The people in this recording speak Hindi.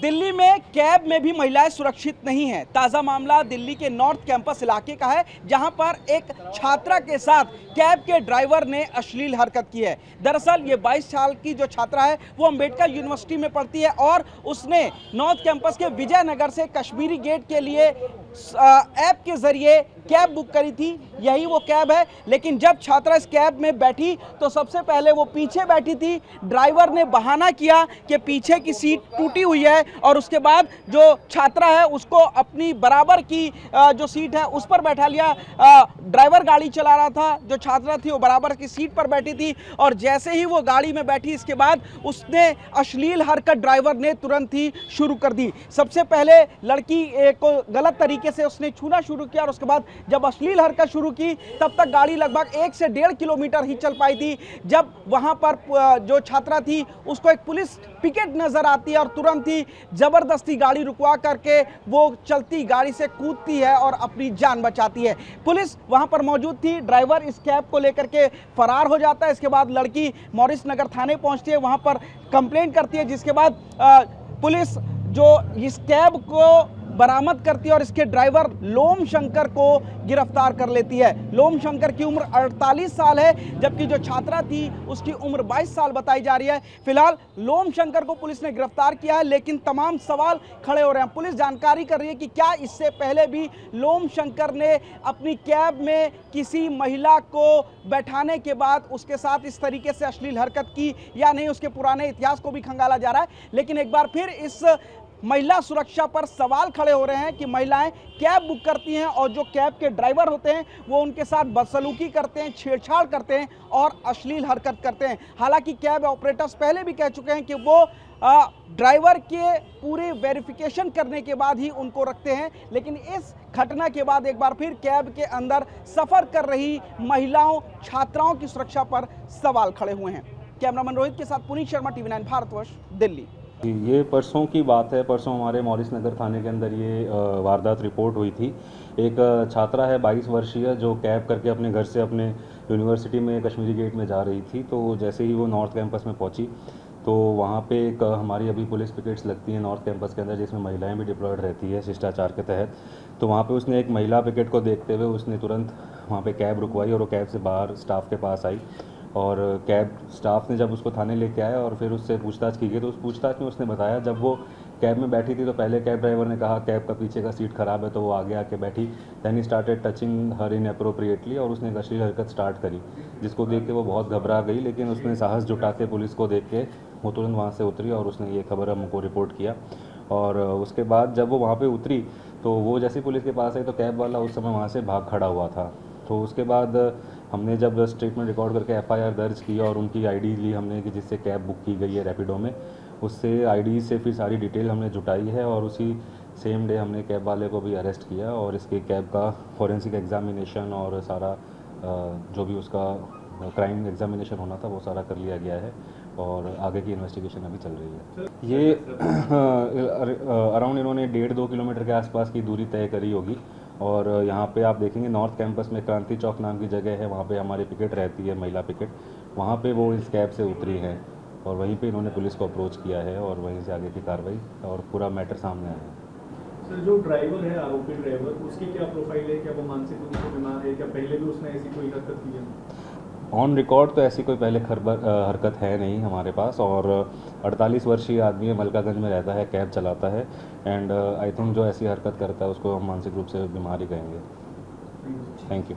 दिल्ली में कैब में भी महिलाएं सुरक्षित नहीं हैं। ताज़ा मामला दिल्ली के नॉर्थ कैंपस इलाके का है, जहां पर एक छात्रा के साथ कैब के ड्राइवर ने अश्लील हरकत की है। दरअसल ये 22 साल की जो छात्रा है वो अंबेडकर यूनिवर्सिटी में पढ़ती है और उसने नॉर्थ कैंपस के विजयनगर से कश्मीरी गेट के लिए ऐप के जरिए कैब बुक करी थी। यही वो कैब है, लेकिन जब छात्रा इस कैब में बैठी तो सबसे पहले वो पीछे बैठी थी। ड्राइवर ने बहाना किया कि पीछे की सीट टूटी हुई है और उसके बाद जो छात्रा है उसको अपनी बराबर की जो सीट है उस पर बैठा लिया। ड्राइवर गाड़ी चला रहा था, जो छात्रा थी वो बराबर की सीट पर बैठी थी और जैसे ही वो गाड़ी में बैठी इसके बाद उसने अश्लील हरकत ड्राइवर ने तुरंत ही शुरू कर दी। सबसे पहले लड़की को गलत तरीके से उसने छूना शुरू किया और उसके बाद जब अश्लील हरकत शुरू की तब तक गाड़ी लगभग 1 से 1.5 किलोमीटर ही चल पाई थी। जब वहां पर जो छात्रा थी उसको एक पुलिस पिकेट नजर आती है और तुरंत ही जबरदस्ती गाड़ी रुकवा करके वो चलती गाड़ी से कूदती है और अपनी जान बचाती है। पुलिस वहां पर मौजूद थी। ड्राइवर इस कैब को लेकर के फरार हो जाता है। इसके बाद लड़की मॉरिस नगर थाने पहुंचती है, वहां पर कंप्लेंट करती है, जिसके बाद पुलिस जो इस कैब को बरामद करती है और इसके ड्राइवर लोम शंकर को गिरफ्तार कर लेती है। लोम शंकर की उम्र 48 साल है, जबकि जो छात्रा थी उसकी उम्र 22 साल बताई जा रही है। फिलहाल लोम शंकर को पुलिस ने गिरफ्तार किया है, लेकिन तमाम सवाल खड़े हो रहे हैं। पुलिस जानकारी कर रही है कि क्या इससे पहले भी लोम शंकर ने अपनी कैब में किसी महिला को बैठाने के बाद उसके साथ इस तरीके से अश्लील हरकत की या नहीं, उसके पुराने इतिहास को भी खंगाला जा रहा है। लेकिन एक बार फिर इस महिला सुरक्षा पर सवाल खड़े हो रहे हैं कि महिलाएं कैब बुक करती हैं और जो कैब के ड्राइवर होते हैं वो उनके साथ बदसलूकी करते हैं, छेड़छाड़ करते हैं और अश्लील हरकत करते हैं। हालांकि कैब ऑपरेटर्स पहले भी कह चुके हैं कि वो ड्राइवर के पूरे वेरिफिकेशन करने के बाद ही उनको रखते हैं, लेकिन इस घटना के बाद एक बार फिर कैब के अंदर सफर कर रही महिलाओं, छात्राओं की सुरक्षा पर सवाल खड़े हुए हैं। कैमरामैन रोहित के साथ पुनीत शर्मा, TV9 भारतवर्ष, दिल्ली। ये परसों की बात है। परसों हमारे मॉरिस नगर थाने के अंदर ये वारदात रिपोर्ट हुई थी। एक छात्रा है 22 वर्षीय जो कैब करके अपने घर से अपने यूनिवर्सिटी में कश्मीरी गेट में जा रही थी। तो जैसे ही वो नॉर्थ कैंपस में पहुंची तो वहाँ पे एक हमारी अभी पुलिस पिकेट्स लगती हैं नॉर्थ कैंपस के अंदर, जिसमें महिलाएं भी डिप्लॉयड रहती है शिष्टाचार के तहत। तो वहाँ पे उसने एक महिला पिकेट को देखते हुए उसने तुरंत वहाँ पे कैब रुकवाई और वो कैब से बाहर स्टाफ के पास आई और कैब स्टाफ ने जब उसको थाने लेके आया और फिर उससे पूछताछ की गई तो उस पूछताछ में उसने बताया जब वो कैब में बैठी थी तो पहले कैब ड्राइवर ने कहा कैब का पीछे का सीट ख़राब है, तो वो आगे आके बैठी। Then he started touching her inappropriately और उसने एक अश्लील हरकत स्टार्ट करी, जिसको देख के वो बहुत घबरा गई। लेकिन उसने साहस जुटा के पुलिस को देख के वो तुरंत वहाँ से उतरी और उसने ये खबर हमको रिपोर्ट किया। और उसके बाद जब वो वहाँ पर उतरी तो वो जैसे पुलिस के पास आई तो कैब वाला उस समय वहाँ से भाग खड़ा हुआ था। तो उसके बाद हमने जब स्टेटमेंट रिकॉर्ड करके FIR दर्ज की और उनकी ID ली हमने कि जिससे कैब बुक की गई है रैपिडो में, उससे ID से फिर सारी डिटेल हमने जुटाई है और उसी सेम डे हमने कैब वाले को भी अरेस्ट किया और इसके कैब का फॉरेंसिक एग्जामिनेशन और सारा जो भी उसका क्राइम एग्जामिनेशन होना था वो सारा कर लिया गया है और आगे की इन्वेस्टिगेशन अभी चल रही है। ये अराउंड इन्होंने 1.5-2 किलोमीटर के आसपास की दूरी तय करी होगी और यहाँ पे आप देखेंगे नॉर्थ कैंपस में क्रांति चौक नाम की जगह है, वहाँ पे हमारी पिकेट रहती है, महिला पिकेट। वहाँ पे वो इस कैब से उतरी हैं और वहीं पे इन्होंने पुलिस को अप्रोच किया है और वहीं से आगे की कार्रवाई और पूरा मैटर सामने आया है। सर, जो ड्राइवर है, आरोपी ड्राइवर, उसकी क्या प्रोफाइल है? क्या वो मानसिक रूप से बीमार है? क्या पहले भी उसने ऐसी कोई हरकत की है? ऑन रिकॉर्ड तो ऐसी कोई पहले हरकत है नहीं हमारे पास और 48 वर्षीय आदमी है, मलकागंज में रहता है, कैब चलाता है एंड आई थिंक जो ऐसी हरकत करता है उसको हम मानसिक रूप से बीमार ही कहेंगे। Thank you.